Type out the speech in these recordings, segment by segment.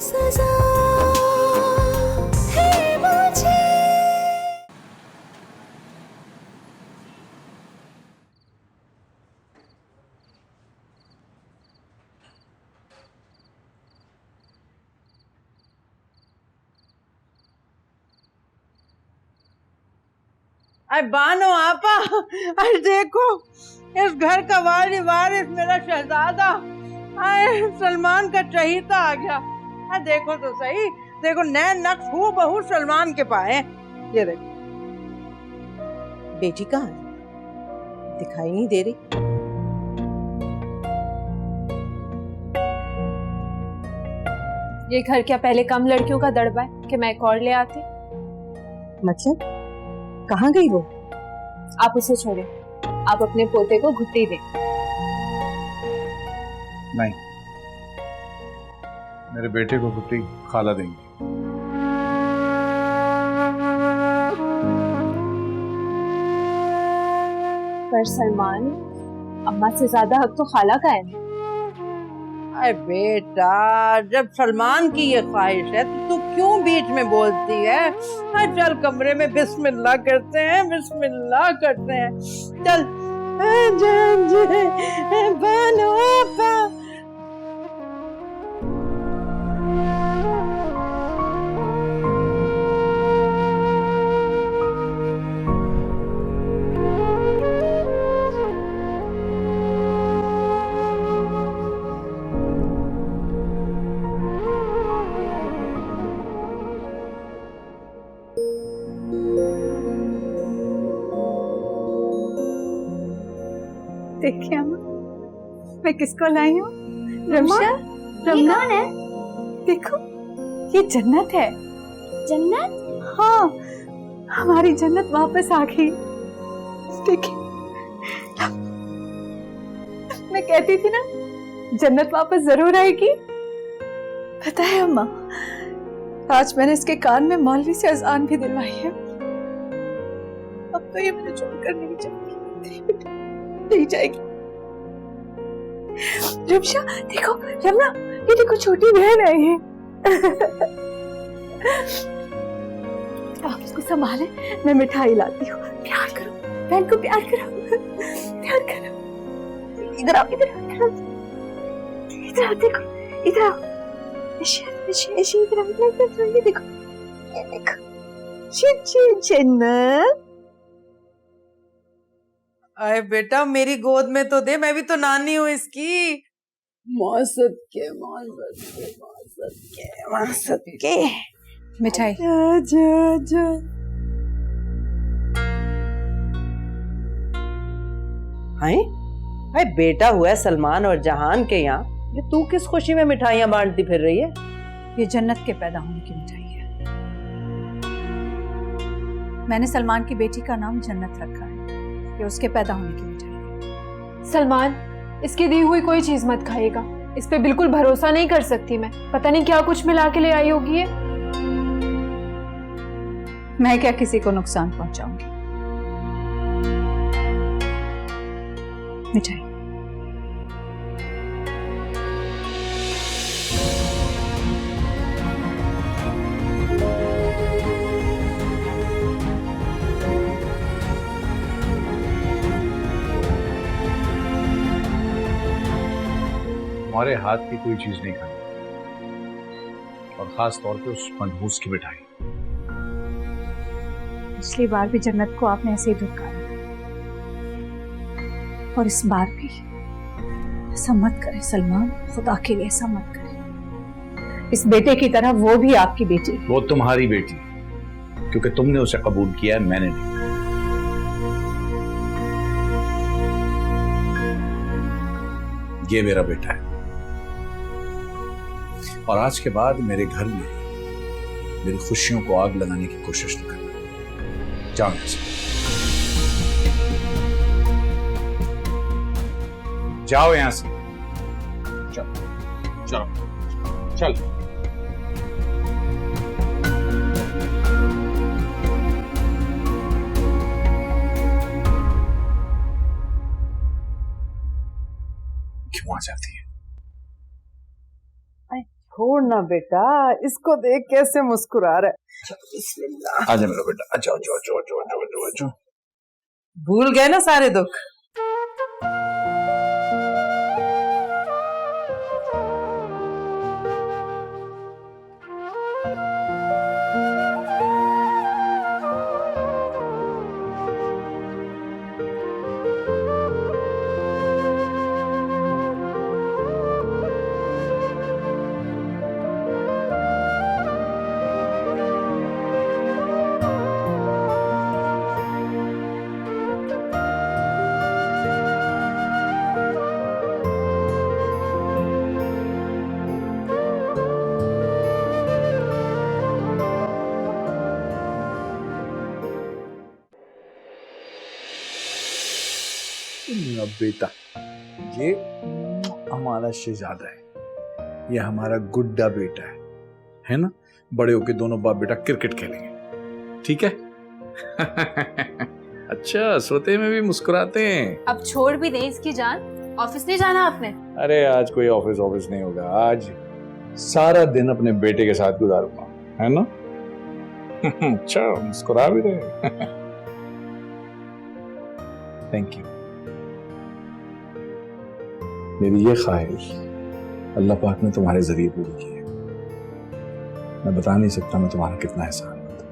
सजा है मुझे। अरे बानो आपा, अरे देखो इस घर का वारिस मेरा शहजादा, अरे सलमान का चहीता आ गया। अरे देखो तो सही, देखो नैन नक्श हूबहू सलमान के पाए। ये देखो। बेटी कहाँ है? दिखाई नहीं दे रही। ये घर क्या पहले कम लड़कियों का दड़बा है कि मैं एक और ले आती? मतलब कहाँ गई वो? आप उसे छोड़े, आप अपने पोते को घुट्टी दें। नहीं, मेरे बेटे को घुट्टी खाला देंगी। पर सलमान, अम्मा से ज्यादा हक तो खाला का है। अरे बेटा, जब सलमान की ये ख्वाहिश है तो तू क्यों बीच में बोलती है? चल कमरे में बिस्मिल्लाह करते हैं, बिस्मिल्लाह करते हैं। चल बानो आपा। देखिए अम्मा, मैं किसको लाई हूँ? रमशा, रमना है। देखो, ये जन्नत है। जन्नत? हाँ, हमारी जन्नत वापस आ गई। देखिए, मैं कहती थी ना, जन्नत वापस जरूर आएगी। पता है अम्मा, आज मैंने इसके कान में मौलवी से अज़ान भी दिलवाई है। अब तो ये मुझे छोड़कर नहीं जाएगी, नहीं जाएगी। रमशा, देखो, रमना, ये देखो छोटी बहन आई है। आप इसको संभाले, मैं मिठाई लाती हूँ। प्यार करो, बहन को प्यार करो, प्यार करो। इधर आओ, इधर आओ, इधर आओ, देखो, इधर आओ। इधर आओ, ये देखो, ये देखो, जन्नत। अरे बेटा, मेरी गोद में तो दे, मैं भी तो नानी हूँ इसकी। मौसद के, मौसद के, मौसद के, मौसद के। मिठाई। जा। हाय बेटा हुआ है सलमान और जहान के यहाँ, ये तू किस खुशी में मिठाइयाँ बांटती फिर रही है? ये जन्नत के पैदा होने की मिठाई है। मैंने सलमान की बेटी का नाम जन्नत रखा है। ये उसके पैदा होने की मिठाई है। सलमान, इसकी दी हुई कोई चीज मत खाइएगा। इस पे बिल्कुल भरोसा नहीं कर सकती मैं। पता नहीं क्या कुछ मिला के ले आई होगी ये। मैं क्या किसी को नुकसान पहुंचाऊंगी? मिठाई। हमारे हाथ की कोई चीज नहीं खानी, और खास तौर पे उस मनहूस की मिठाई। पिछली बार भी जन्नत को आपने ऐसे ही धुतकारा, और इस बार भी ऐसा मत करें सलमान, खुदा के लिए ऐसा मत करें। इस बेटे की तरह वो भी आपकी बेटी। वो तुम्हारी बेटी, क्योंकि तुमने उसे कबूल किया है, मैंने नहीं। ये मेरा बेटा है, और आज के बाद मेरे घर में मेरी खुशियों को आग लगाने की कोशिश न करना। जाओ यहाँ से, जाओ यहाँ से, चलो चलो चलो। क्यों आ जाती है? छोड़ ना बेटा, इसको देख कैसे मुस्कुरा रहा है। बिस्मिल्लाह। आजा मेरा बेटा, अच्छा अच्छा अच्छा अच्छा अच्छा अच्छा अच्छा। भूल गए ना सारे दुख। मेरा बेटा, ये हमारा शहजादा है, ये हमारा गुड्डा बेटा है ना? बड़े होके दोनों बाप बेटा क्रिकेट खेलेंगे, ठीक है? अच्छा, सोते में भी मुस्कुराते हैं। अब छोड़ भी दें इसकी जान, ऑफिस नहीं जाना आपने? अरे आज कोई ऑफिस नहीं होगा, आज सारा दिन अपने बेटे के साथ गुजारूंगा, है ना? अच्छा, मुस्कुरा भी रहे। Thank you. मेरी ये ख्वाहिश अल्लाह पाक ने तुम्हारे जरिए पूरी की है। मैं बता नहीं सकता मैं तुम्हारा कितना एहसानमंद हूं।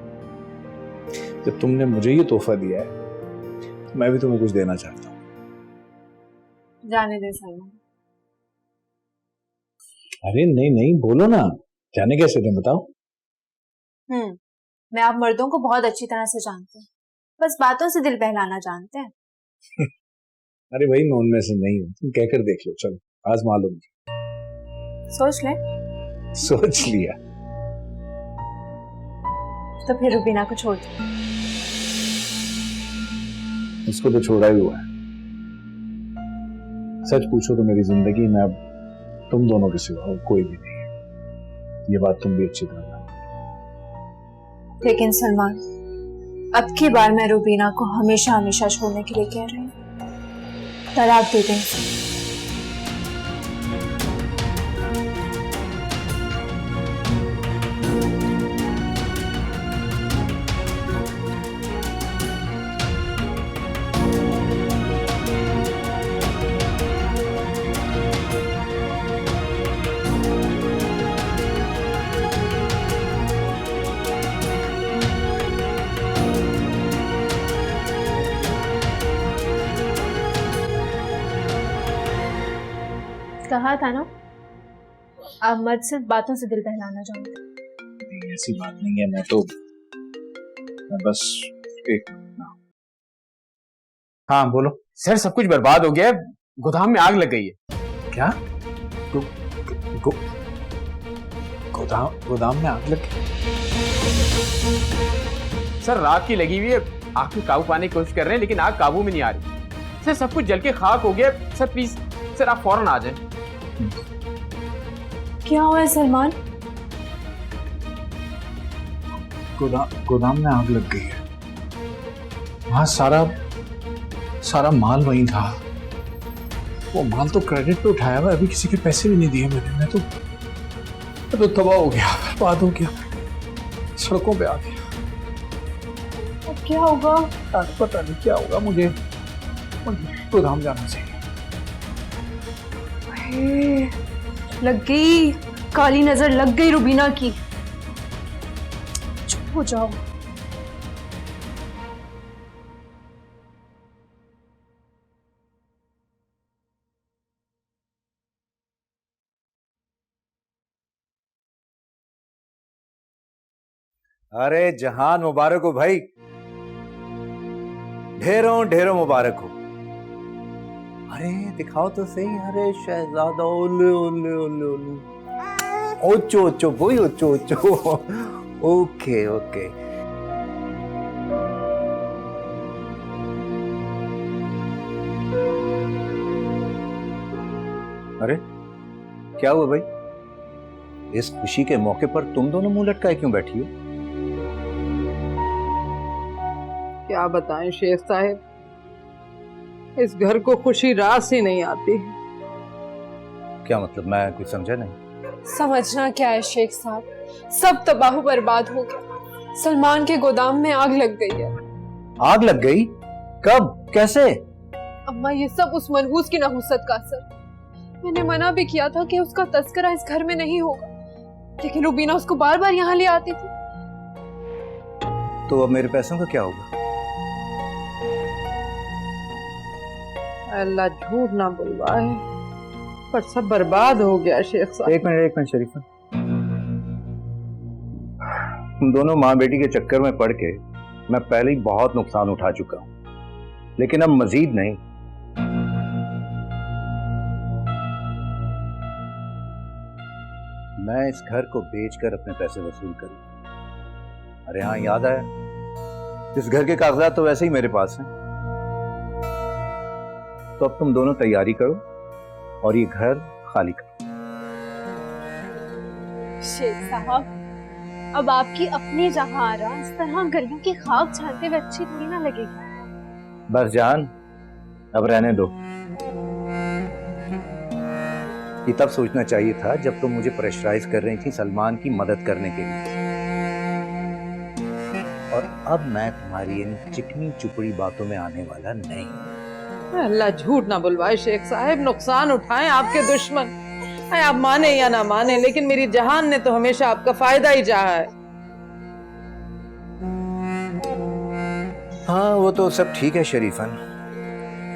जब तुमने मुझे ये तोहफा दिया है, तो मैं भी तुम्हें कुछ देना चाहता हूँ। जाने दे सलमान। अरे नहीं नहीं, बोलो ना, जाने कैसे दें बताओ। मैं आप मर्दों को बहुत अच्छी तरह से जानती हूँ, बस बातों से दिल बहलाना जानते हैं। अरे भाई, मैं उनमें से नहीं हूँ, तुम कहकर देख लो, चलो आजमा लो मुझे। सोच ले। सोच लिया। तो फिर रुबीना को छोड़ दो। उसको तो छोड़ा ही हुआ है। सच पूछो तो मेरी जिंदगी में अब तुम दोनों के सिवा और कोई भी नहीं है। ये बात तुम भी अच्छी तरह जानते हो। लेकिन सलमान, अब की बार मैं रुबीना को हमेशा हमेशा छोड़ने के लिए कह रही हूँ। तलाक दे दें। कहा था ना, आप मर्द सिर्फ बातों से दिल बहलाना जानते हैं। नहीं, ऐसी बात नहीं है। मैं बस एक। हाँ बोलो। सर, सब कुछ बर्बाद हो गया है, गोदाम में आग लग गई है। क्या? गोदाम में आग लगी? सर, रात की लगी हुई है, आग पे काबू पाने की कोशिश कर रहे हैं, लेकिन आग काबू में नहीं आ रही। सर, सब कुछ जल के खाक हो गया। सर प्लीज, सर आप फौरन आ जाएं। क्या हुआ है सलमान? गोदाम में आग लग गई है। वहां सारा माल वहीं था। वो माल तो क्रेडिट पे उठाया हुआ, अभी किसी के पैसे भी नहीं दिए मैंने। मैं तो तबाह हो गया, बर्बाद हो गया, सड़कों पे आ गया। अब क्या होगा? पता नहीं क्या होगा। मुझे गोदाम जाना चाहिए। लग गई, काली नजर लग गई रुबीना की। चुप हो जाओ। अरे जहान मुबारक हो भाई, ढेरों ढेरों मुबारक हो। अरे दिखाओ तो सही। अरे शहजादा, ओले ओले ओले ओले, ओचो ओचो बोई, ओचो ओचो। Okay okay. अरे क्या हुआ भाई? इस खुशी के मौके पर तुम दोनों मुंह लटकाए क्यों बैठी हो? क्या बताएं शेख साहब, इस घर को खुशी रास ही नहीं आती। क्या मतलब? मैं कुछ समझा नहीं। समझना क्या है शेख साहब, सब तबाह बर्बाद हो गया। सलमान के गोदाम में आग लग गई है। आग लग गई? कब, कैसे? अम्मा, ये सब उस मनहूस की नहुसत का असर। मैंने मना भी किया था कि उसका तस्करा इस घर में नहीं होगा, लेकिन रुबीना उसको बार बार यहाँ ले आती थी। तो अब मेरे पैसों का क्या होगा? अल्लाह झूठ ना बुलवाए, पर सब बर्बाद हो गया शेख साहब। एक मिनट शरीफा, तुम दोनों माँ बेटी के चक्कर में पड़ के मैं पहले ही बहुत नुकसान उठा चुका हूं, लेकिन अब मजीद नहीं। मैं इस घर को बेचकर अपने पैसे वसूल करूं। अरे हाँ, याद आया, इस घर के कागजात तो वैसे ही मेरे पास हैं। तो अब तुम दोनों तैयारी करो और ये घर खाली करो। शेख साहब, अब आपकी अपनी जहां आ रहा, इस तरह गलियों की खाक छानते हुए अच्छी थोड़ी ना लगेगी। बस जान, अब रहने दो। ये तब सोचना चाहिए था जब तुम मुझे प्रेशराइज कर रही थी सलमान की मदद करने के लिए, और अब मैं तुम्हारी इन चिकनी चुपड़ी बातों में आने वाला नहीं। अल्लाह झूठ ना बुलवाए शेख साहब, नुकसान उठाएं आपके दुश्मन। आप माने या ना माने, लेकिन मेरी जहान ने तो हमेशा आपका फायदा ही चाहा है। हाँ, वो तो सब ठीक है शरीफन,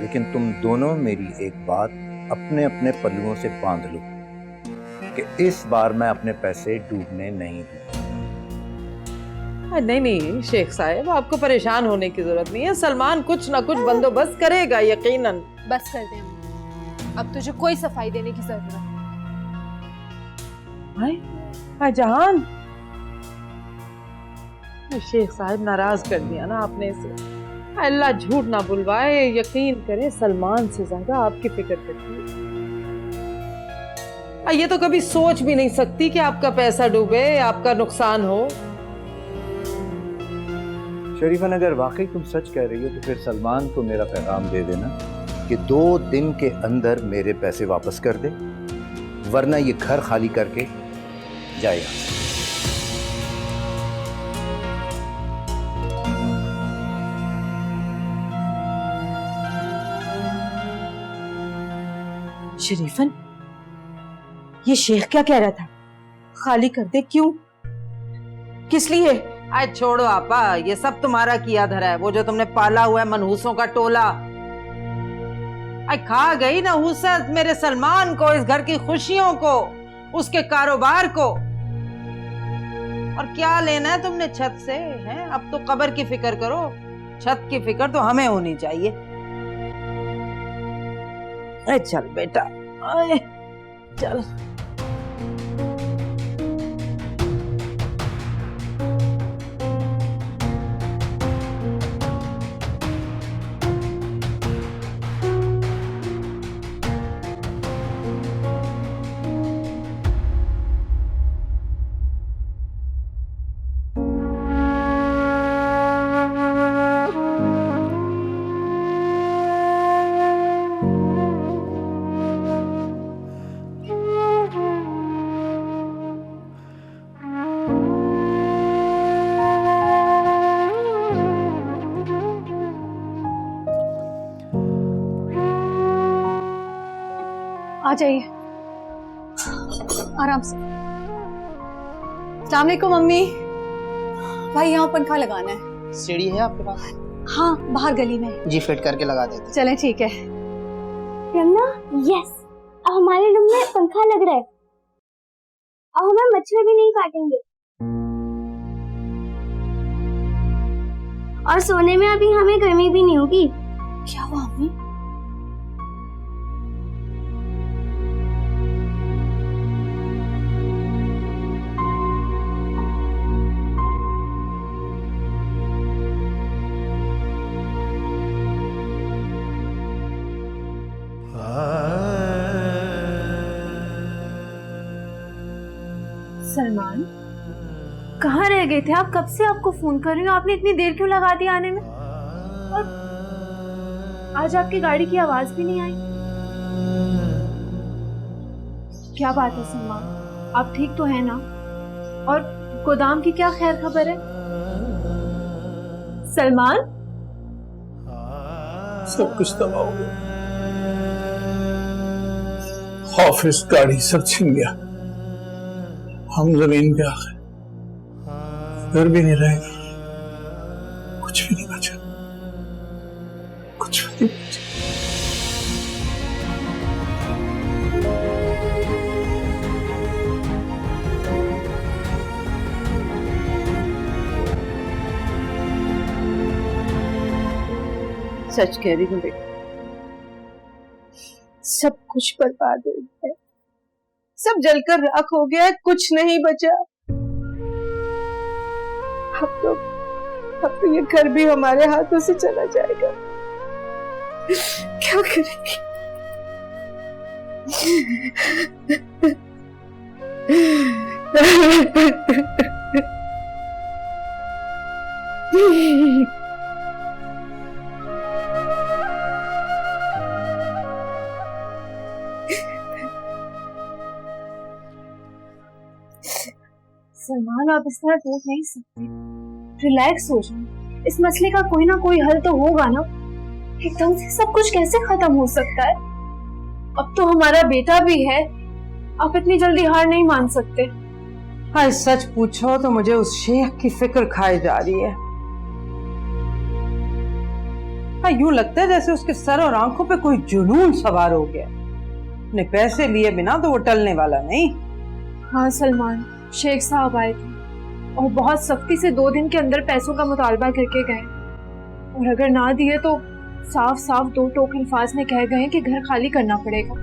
लेकिन तुम दोनों मेरी एक बात अपने अपने पल्लुओं से बांध लो कि इस बार मैं अपने पैसे डूबने नहीं दूंगा। नहीं शेख साहब, आपको परेशान होने की जरूरत नहीं है। सलमान कुछ ना कुछ बंदोबस्त करेगा यकीनन। बस कर दे अम्मा, अब तुझे कोई सफाई देने की जरूरत नहीं। जहान, शेख साहब नाराज कर दिया ना आपने इसे। अल्लाह झूठ ना बुलवाए, यकीन करें सलमान से ज्यादा आपकी फिक्र करती है। ये तो कभी सोच भी नहीं सकती कि आपका पैसा डूबे, आपका नुकसान हो। शरीफन, अगर वाकई तुम सच कह रही हो तो फिर सलमान को मेरा पैगाम दे देना कि 2 दिन के अंदर मेरे पैसे वापस कर दे, वरना ये घर खाली करके जाए। शरीफन, ये शेख क्या कह रहा था? खाली कर दे? क्यों, किस लिए? आज छोड़ो आपा, ये सब तुम्हारा किया धरा है। वो जो तुमने पाला हुआ है मनहूसों का टोला, खा गई नहूसत मेरे सलमान को, इस घर की खुशियों को, उसके कारोबार को। और क्या लेना है तुमने छत से? हैं, अब तो कब्र की फिक्र करो, छत की फिक्र तो हमें होनी चाहिए। चल बेटा, चल। आ जाइए, आराम से। अस्सलाम वालेकुम मम्मी। भाई, यहाँ पंखा लगाना है। सीढ़ी है आपके पास? हाँ, बाहर गली में। जी, फिट करके लगा देते। चलें, ठीक है। यमुना, यस, अब हमारे रूम में पंखा लग रहा है। अब हमें मच्छर भी नहीं काटेंगे, और सोने में अभी हमें गर्मी भी नहीं होगी। क्या हुआ मम्मी? सलमान, कहाँ रह गए थे आप? कब से आपको फोन कर रही हूँ, आपने इतनी देर क्यों लगा दी आने में? और आज आपकी गाड़ी की आवाज भी नहीं आई। क्या बात है सलमान, आप ठीक तो है ना? और गोदाम की क्या खैर खबर है? सलमान, सब कुछ तबाह हो गया। ऑफिस, गाड़ी सब छिन गया। हम जमीन पे आ गए, घर भी नहीं रहे, कुछ भी नहीं बचा, कुछ भी नहीं बचा। सच कह रही हूँ बेटा, सब कुछ बर्बाद हो गया है, सब जलकर राख हो गया है, कुछ नहीं बचा। अब तो ये घर भी हमारे हाथों से चला जाएगा। क्या करेंगे? सलमान, आप इस तरह टूट नहीं सकते। रिलैक्स हो जाओ, इस मसले का कोई ना कोई हल तो होगा ना। एकदम से सब कुछ कैसे खत्म हो सकता है? अब तो हमारा बेटा भी है, आप इतनी जल्दी हार नहीं मान सकते। हाँ, सच पूछो तो मुझे उस शेख की फिक्र खाई जा रही है। हाँ, यूं लगता है जैसे उसके सर और आंखों पे कोई जुनून सवार हो गया। अपने पैसे लिए बिना तो वो टलने वाला नहीं। हाँ सलमान, शेख साहब आए थे और बहुत सख्ती से 2 दिन के अंदर पैसों का मुतालबा करके गए, और अगर ना दिए तो साफ साफ 2 टोक अल्फाज में कह गए कि घर खाली करना पड़ेगा।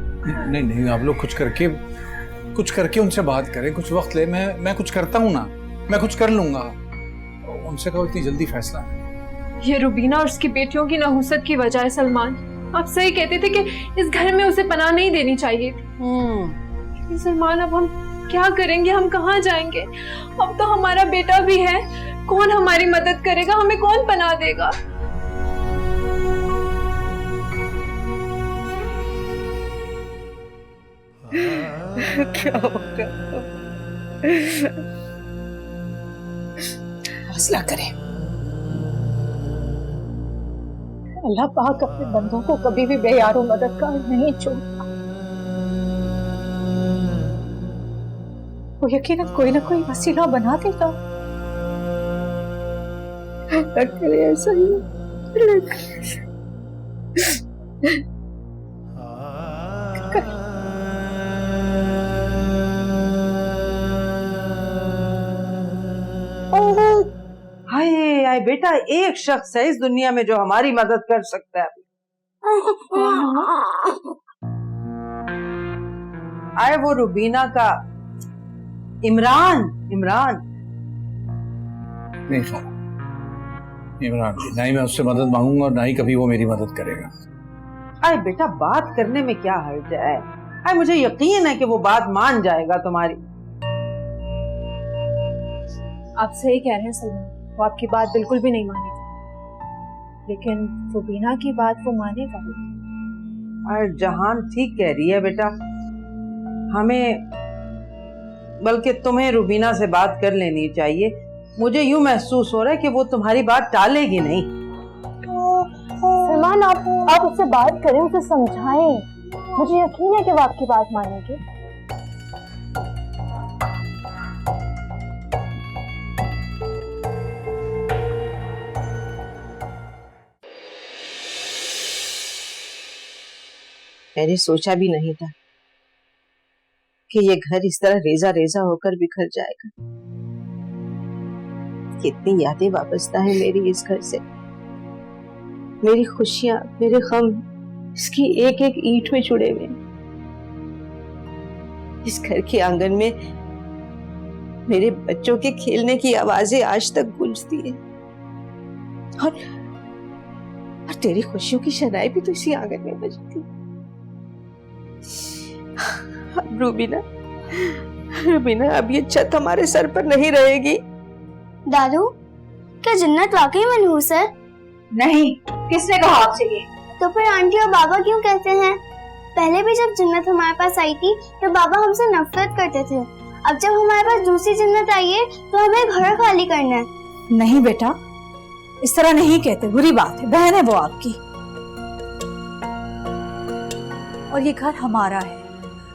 नहीं नहीं, आप लोग कुछ करके उनसे बात करें, कुछ वक्त ले। मैं कुछ करता हूँ ना, मैं कुछ कर लूंगा। उनसे कहो इतनी जल्दी फैसला। ये रुबीना और उसकी बेटियों की नाहुसत की वजह है सलमान। आप सही कहते थे कि इस घर में उसे पनाह नहीं देनी चाहिए थी। लेकिन सलमान, अब हम क्या करेंगे? हम कहाँ जाएंगे? अब तो हमारा बेटा भी है, कौन हमारी मदद करेगा? हमें कौन पनाह देगा? क्या होगा? हौसला करें। अल्लाह पाक अपने बंदों को कभी भी बेयारो मददगार नहीं छोड़ता। वो यकीनन कोई ना कोई वसीला बना देगा। ऐसा ही हाय हाय बेटा, एक शख्स है इस दुनिया में जो हमारी मदद कर सकता है। आए वो रुबीना का इमरान। नहीं खाना, इमरान ना ही मैं उससे मदद मांगूंगा और ना ही कभी वो मेरी मदद करेगा। आए बेटा, बात करने में क्या हर्ज है? आए मुझे यकीन है कि वो बात मान जाएगा तुम्हारी। आप सही कह रहे हैं सलमान, वो आपकी बात बिल्कुल भी नहीं मानेगा, लेकिन रुबीना की बात वो मानेगा। और जहान ठीक कह रही है बेटा, हमें बल्कि तुम्हें रुबीना से बात कर लेनी चाहिए। मुझे यूं महसूस हो रहा है कि वो तुम्हारी बात टालेगी नहीं। सलमान, आप उससे बात करें, उसे समझाएं। मुझे यकीन है कि वो आपकी बात मानेगी। मैंने सोचा भी नहीं था कि ये घर इस तरह रेजा रेजा होकर बिखर जाएगा। कितनी यादें वाबस्ता है मेरी इस घर से, मेरी खुशियां, मेरे गम इसकी एक एक ईंट में जुड़े हुए। इस घर के आंगन में मेरे बच्चों के खेलने की आवाजें आज तक गूंजती है, और तेरी खुशियों की शनाई भी तो इसी आंगन में बजती। रुबीना, अब ये छत हमारे सर पर नहीं रहेगी। दादू, क्या जन्नत वाकई मनहूस है? नहीं, किसने कहा आपसे ये? तो फिर आंटी और बाबा क्यों कहते हैं? पहले भी जब जन्नत हमारे पास आई थी तो बाबा हमसे नफरत करते थे, अब जब हमारे पास दूसरी जन्नत आई है तो हमें घर खाली करना है। नहीं बेटा, इस तरह नहीं कहते, बुरी बात है। बहन है वो आपकी, और ये घर हमारा है।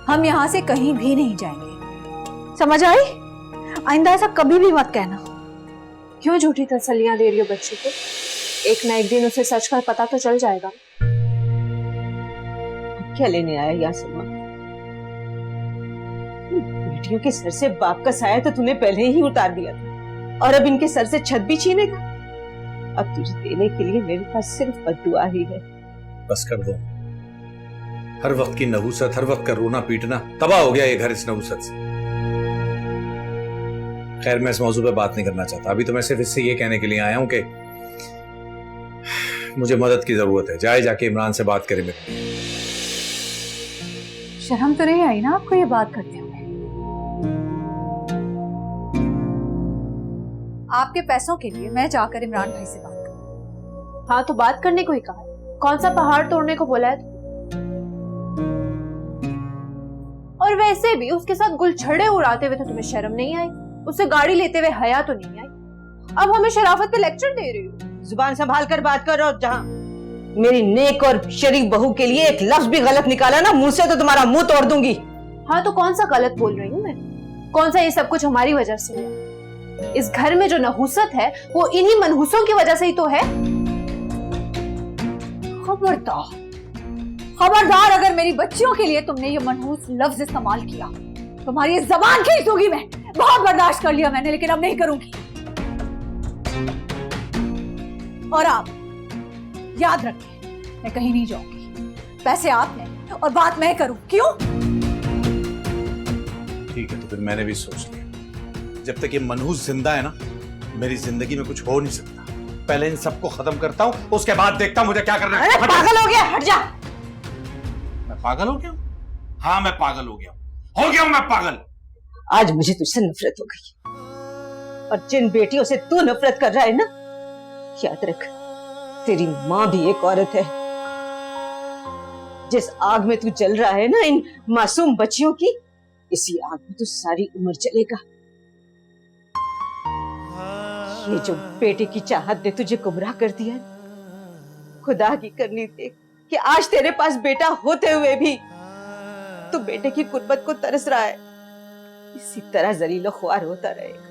हम यहाँ से कहीं भी नहीं जाएंगे, समझ आई? आइंदा ऐसा कभी भी मत कहना। क्यों झूठी तसल्लियां दे रही हो बच्ची को? एक ना एक दिन उसे सच का पता तो चल जाएगा। क्या लेने आया यहाँ सलमान? बेटियों के सर से बाप का साया तो तूने पहले ही उतार दिया था, और अब इनके सर से छत भी छीनेगा। अब तुझे देने के लिए मेरे पास सिर्फ बद्दुआ ही है। बस कर दो। हर वक्त की नहुसत, हर वक्त का रोना पीटना, तबाह हो गया ये घर इस नहुसत से। खैर, मैं इस मौजू पे बात नहीं करना चाहता। अभी तो मैं सिर्फ इससे ये कहने के लिए आया हूं कि मुझे मदद की जरूरत है। जाके इमरान से बात करें। मेरे शर्म तो नहीं आई ना आपको ये बात करते हुए? आपके पैसों के लिए मैं जाकर इमरान भाई से बात करूं। हाँ तो बात करने को ही कहा, कौन सा पहाड़ तोड़ने को बोला है? और वैसे भी उसके साथ गुलछड़े उड़ाते हुए तो तुम्हें शर्म नहीं आई, उससे गाड़ी लेते हुए हया तो नहीं आई। अब हमें शराफत पे लेक्चर दे रही हो। जुबान संभाल कर बात करो। जहाँ मेरी नेक और शरीफ बहू के लिए एक लफ्ज भी गलत निकाला ना मुंह से तो तुम्हारा मुंह तोड़ दूंगी। हाँ तो कौन सा गलत बोल रही हूँ मैं? कौन सा ये सब कुछ हमारी वजह से है? इस घर में जो नहुसत है वो इन्हीं मनहूसों की वजह से ही तो है। खबरदार, खबरदार, अगर मेरी बच्चियों के लिए तुमने ये मनहूस लफ्ज इस्तेमाल किया, तुम्हारी जबान खींच दूंगी मैं। बहुत बर्दाश्त कर लिया मैंने, लेकिन अब नहीं करूंगी। और आप याद रखिए, मैं कहीं नहीं जाऊंगी। पैसे आपने और बात मैं करूं। क्यों? ठीक है, तो फिर मैंने भी सोच लिया, जब तक ये मनहूस जिंदा है ना, मेरी जिंदगी में कुछ हो नहीं सकता। पहले इन सबको खत्म करता हूं, उसके बाद देखता हूं मुझे क्या करना है। अरे पागल हो गया, हट जा। मैं पागल हो गया? हाँ, मैं पागल हो गया हूं मैं पागल। आज मुझे तुझसे नफरत हो गई, और जिन बेटियों से तू नफरत कर रहा है ना, याद रख, तेरी माँ भी एक औरत है। जिस आग में तू जल रहा है ना इन मासूम बच्चियों की, इसी आग में तू सारी उम्र जलेगा। ये जो बेटे की चाहत ने तुझे गुमराह कर दिया, खुदा की करनी देख कि आज तेरे पास बेटा होते हुए भी तू बेटे की कुर्बत को तरस रहा है। इसी तरह जलीलो ख्वार होता रहेगा।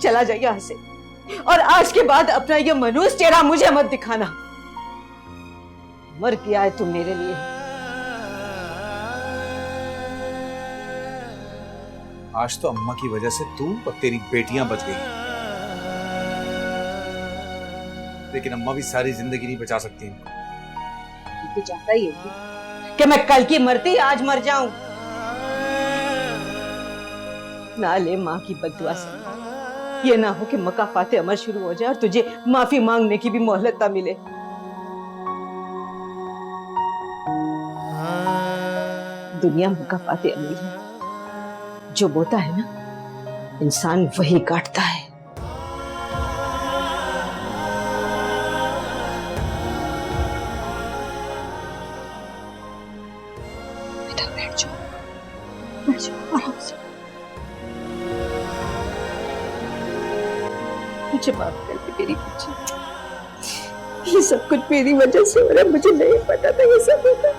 चला जा यहाँ से, और आज के बाद अपना ये मनहूस चेहरा मुझे मत दिखाना। मर गया है तू मेरे लिए। आज तो अम्मा की वजह से तू और तेरी बेटियां बच गई, लेकिन अम्मा भी सारी जिंदगी नहीं बचा सकती। तू चाहता ही है कि मैं कल की मरती आज मर जाऊं। ना ले माँ की बद्दुआ से। ये ना हो कि मकाफाते अमल शुरू हो जाए और तुझे माफी मांगने की भी मोहलत ना मिले। दुनिया मकाफाते अमल है, जो बोता है ना इंसान वही काटता है। बेटा बैठ जाओ आराम से। मुझे माफ कर दे मेरी बच्ची, ये सब कुछ मेरी वजह से हो रहा है। मुझे नहीं पता था ये सब होगा।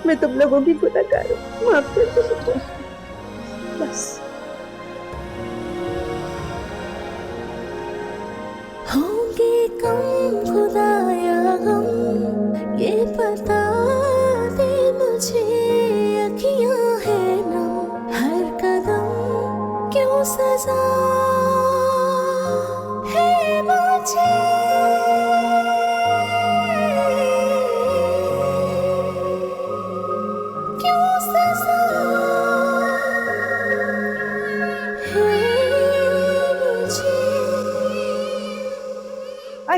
मैं तुम लोगों की गुनहगार हूँ, माफ कर दो बस। होंगे कम खुदाया गम, ये पता दे मुझे, अखियां है नम, हर कदम क्यों सजा है मुझे। क्यों सजा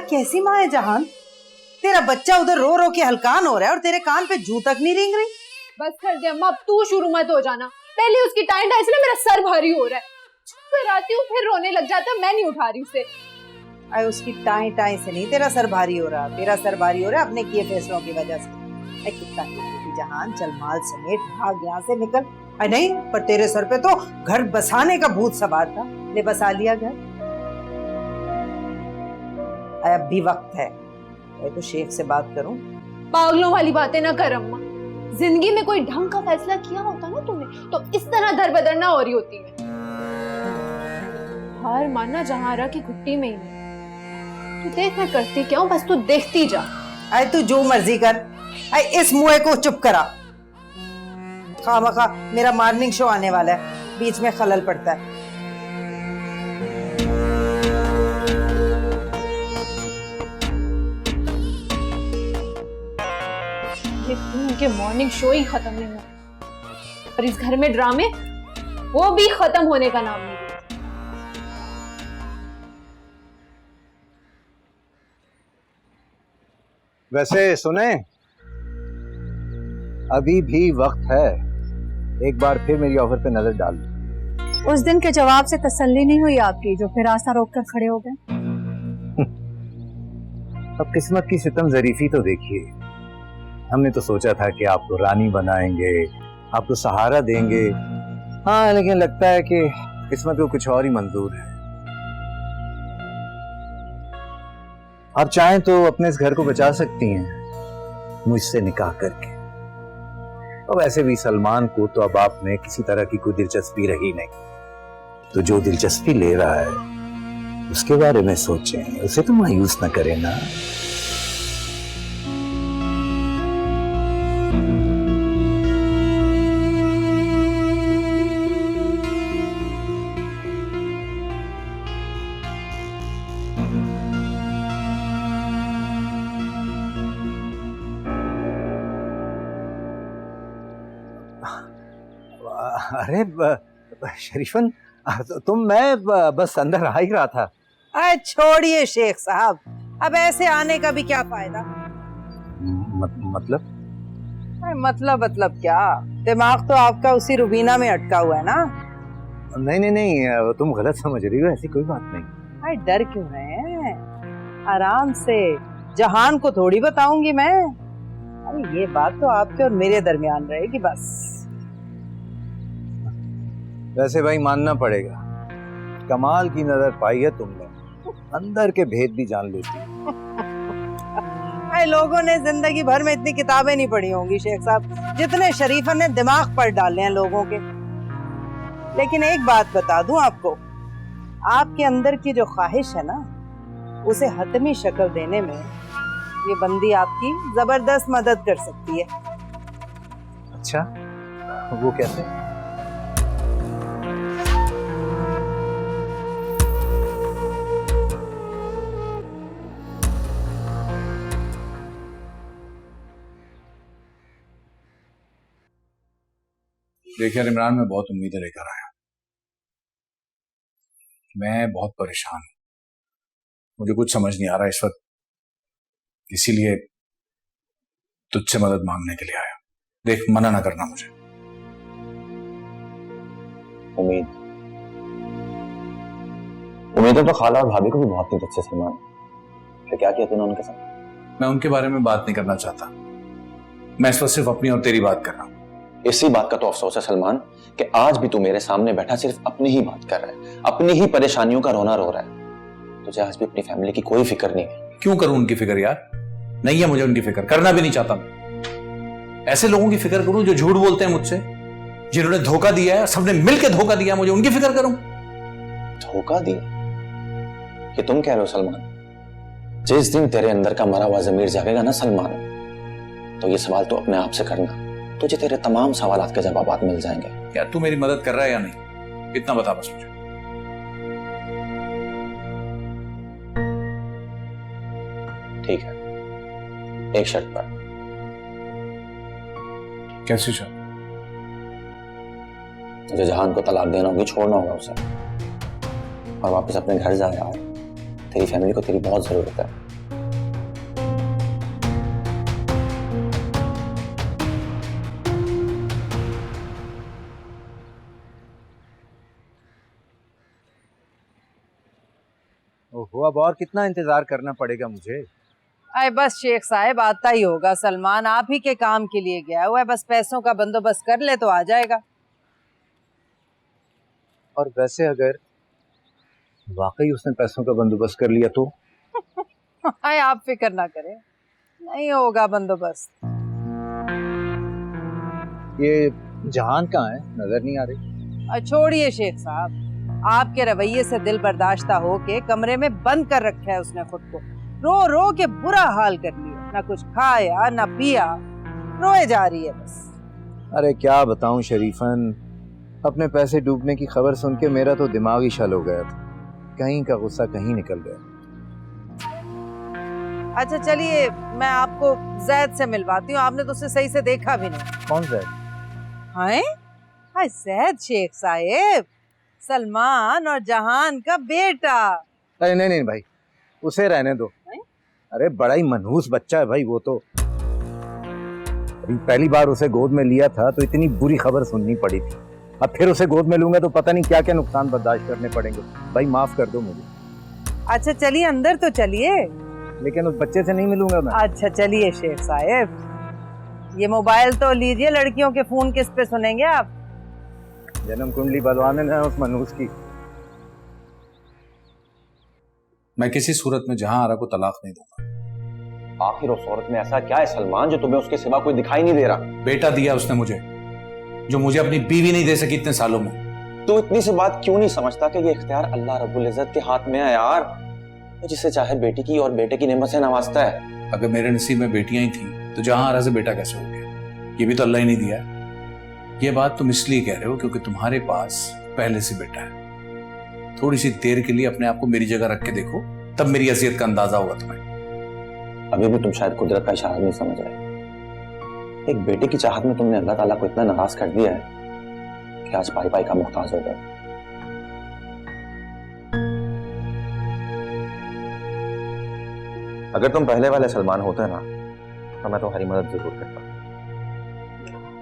कैसी माँ है जहान? तेरा बच्चा उधर रो रो के हलकान हो रहा है और तेरे कान पे जू तक नहीं रेंग रही। बस कर दे अम्मा, अब तू शुरू मत हो जाना। पहले उसकी टाइम था इसलिए मेरा सर भारी हो रहा है। चुप कर आती हूँ फिर रोने लग जाता है, मैं नहीं उठा रही उसे। अरे उसकी टाई टाई से नहीं तेरा सर भारी हो रहा, तेरा सर भारी हो रहा है अपने किए फैसलों की वजह से। कितना जहान चल माल समेट भाग यहाँ से निकल। अरे नहीं, पर तेरे सर पे तो घर बसाने का भूत सवार था। ले बसा लिया घर। अब भी वक्त है। मैं तो शेख से बात करूं। पागलों वाली बातें ना कर अम्मा। जिंदगी में कोई ढंग का फैसला किया होता ना तुमने तो इस तरह दर बदर ना हो रही होती मैं। हार मानना जहारा की घुट्टी में ही नहीं। तू देख मैं करती क्या हूँ, बस तू देखती जा। अरे तू जो मर्जी कर। अरे इस मुए को चुप करा। खामखा मेरा मॉर्निंग शो आने वाला है, बीच में खलल पड़ता है। ये उनके मॉर्निंग शो ही खत्म नहीं हुआ और इस घर में ड्रामे वो भी खत्म होने का नाम नहीं लेते। वैसे सुने, अभी भी वक्त है, एक बार फिर मेरी ऑफर पे नजर डाल दो। उस दिन के जवाब से तसल्ली नहीं हुई आपकी, जो फिर रास्ता रोक कर खड़े हो गए। अब किस्मत की सितम जरीफी तो देखिए। हमने तो सोचा था कि आपको रानी बनाएंगे, आपको सहारा देंगे। हाँ, लेकिन लगता है कि किस्मत को कुछ और ही मंजूर है। आप चाहें तो अपने इस घर को बचा सकती हैं मुझसे निकाह करके। और वैसे भी सलमान को तो अब आप में किसी तरह की कोई दिलचस्पी रही नहीं, तो जो दिलचस्पी ले रहा है उसके बारे में सोचें, उसे तो मायूस न करें ना। अरे शरीफन, मैं बस अंदर आ ही रहा था। अरे छोड़िए शेख साहब, अब ऐसे आने का भी क्या फायदा। मतलब? अरे मतलब क्या, दिमाग तो आपका उसी रुबीना में अटका हुआ है ना। नहीं, तुम गलत समझ रही हो, ऐसी कोई बात नहीं। अरे डर क्यों रहे हैं, आराम से, जहान को थोड़ी बताऊंगी मैं। अरे ये बात तो आपके और मेरे दरमियान रहेगी बस। वैसे भाई मानना पड़ेगा, कमाल की नजर पाई है तुमने, अंदर के भेद भी जान लेती। अरे लोगों ने जिंदगी भर में इतनी किताबें नहीं पढ़ी होंगी शेख साहब, जितने शरीफन ने दिमाग पर डाले हैं लोगों के। लेकिन एक बात बता दूं आपको, आपके अंदर की जो ख्वाहिश है ना, उसे हतमी शक्ल देने में ये बंदी आपकी जबरदस्त मदद कर सकती है। अच्छा, वो कैसे? देखिए इमरान, मैं बहुत उम्मीदें लेकर आया, मैं बहुत परेशान हूं, मुझे कुछ समझ नहीं आ रहा इस वक्त, इसीलिए तुझसे मदद मांगने के लिए आया। देख, मना ना करना मुझे। उम्मीदें तो खाला और भाभी को भी बहुत थी तुझसे सलमान। फिर क्या किया तूने उनके साथ? मैं उनके बारे में बात नहीं करना चाहता, मैं इस वक्त सिर्फ अपनी और तेरी बात कर रहा हूं। इसी बात का तो अफसोस है सलमान कि आज भी तू मेरे सामने बैठा सिर्फ अपनी ही बात कर रहा है, अपनी ही परेशानियों का रोना रो रहा है। तुझे आज भी अपनी फैमिली की कोई फिक्र नहीं है। क्यों करूं उनकी फिक्र यार, नहीं है मुझे उनकी फिक्र, करना भी नहीं चाहता मैं। ऐसे लोगों की फिक्र करूं जो झूठ बोलते हैं मुझसे, जिन्होंने धोखा दिया है, सबने मिलकर धोखा दिया, मुझे उनकी फिक्र करूं? धोखा दिया? ये तुम कह रहे हो सलमान? जिस दिन तेरे अंदर का मरा हुआ जमीर जागेगा ना सलमान, तो ये सवाल तो अपने आप से करना, तुझे तेरे तमाम सवालात के जवाब मिल जाएंगे। क्या तू मेरी मदद कर रहा है या नहीं, इतना बता बस मुझे। ठीक है, एक शर्त पर। कैसी शर्त? तुझे जहान को तलाक देना होगी, छोड़ना होगा उसे और वापस अपने घर जा यार। तेरी फैमिली को तेरी बहुत जरूरत है। ओहो, अब और कितना इंतजार करना पड़ेगा मुझे? अरे बस शेख साहब आता ही होगा, सलमान आप ही के काम के लिए गया हुआ है, बस पैसों का बंदोबस्त कर ले तो आ जाएगा। और वैसे अगर वाकई उसने पैसों का बंदोबस्त कर लिया तो? अरे आप फिक्र ना करें, नहीं होगा बंदोबस्त। ये जहान कहाँ है, नजर नहीं आ रही। छोड़िए शेख साहब, आपके रवैये से दिल बर्दाश्ता हो के कमरे में बंद कर रखा है उसने खुद को, रो रो के बुरा हाल कर लिया, ना कुछ खाया ना पिया, रोए जा रही है बस। अरे क्या बताऊं शरीफन, अपने पैसे डूबने की खबर सुन के मेरा तो दिमाग ही शल हो गया था, कहीं का गुस्सा कहीं निकल गया। अच्छा चलिए मैं आपको जैद से मिलवाती हूँ, आपने तो उसे सही से देखा भी नहीं। कौन सा? हाय हाय, जैद शेख साहेब, सलमान और जहान का बेटा। अरे नहीं नहीं भाई, उसे रहने दो। अरे बड़ा ही मनहूस बच्चा है भाई वो तो। अभी पहली बार उसे गोद में लिया था तो इतनी बुरी खबर सुननी पड़ी थी, अब फिर उसे गोद में लूंगा तो पता नहीं क्या क्या नुकसान बर्दाश्त करने पड़ेंगे। भाई माफ कर दो मुझे। अच्छा चलिए अंदर तो चलिए। लेकिन उस बच्चे से नहीं मिलूंगा मैं। अच्छा चलिए शेख साहेब, ये मोबाइल तो लीजिए, लड़कियों के फोन किस पे सुनेंगे आप? जन्म कुंडली बलवाने ना उस मनहूस की। मैं किसी सूरत में जहां आरा को तलाक नहीं दूंगा। आखिर उस औरत में ऐसा क्या है सलमान जो तुम्हें उसके सिवा कोई दिखाई नहीं दे रहा? बेटा दिया उसने मुझे, जो मुझे अपनी बीवी नहीं दे सकी इतने सालों में। तू इतनी सी बात क्यों नहीं समझता कि ये इख्तियार अल्लाह रब्बुल इज्जत के हाथ में है यार, वो जिसे चाहे बेटी की और बेटे की नेमत से नवाजता है। अगर मेरे नसीब में बेटियां ही थी तो जहां आरा से बेटा कैसे हो गया? ये भी तो अल्लाह ही नहीं दिया है। ये बात तुम इसलिए कह रहे हो क्योंकि तुम्हारे पास पहले से बेटा है। थोड़ी सी देर के लिए अपने आप को मेरी जगह रख के देखो, तब मेरी अज़ियत का अंदाजा होगा तुम्हें। अभी भी तुम शायद कुदरत का इशारा नहीं समझ रहे। एक बेटे की चाहत में तुमने अल्लाह ताला को इतना नाराज कर दिया है कि आज पाई पाई का मुहताज हो गया। अगर तुम पहले वाले सलमान होते ना तो मैं तुम्हारी मदद जरूर करता,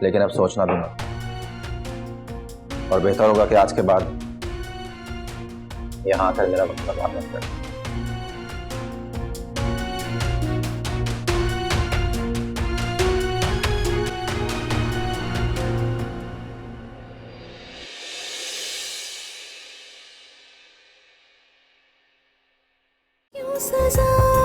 लेकिन अब सोचना भी मत, और बेहतर होगा कि आज के बाद यहां आकर मेरा वक्त बर्बाद मत कर। क्यों सजा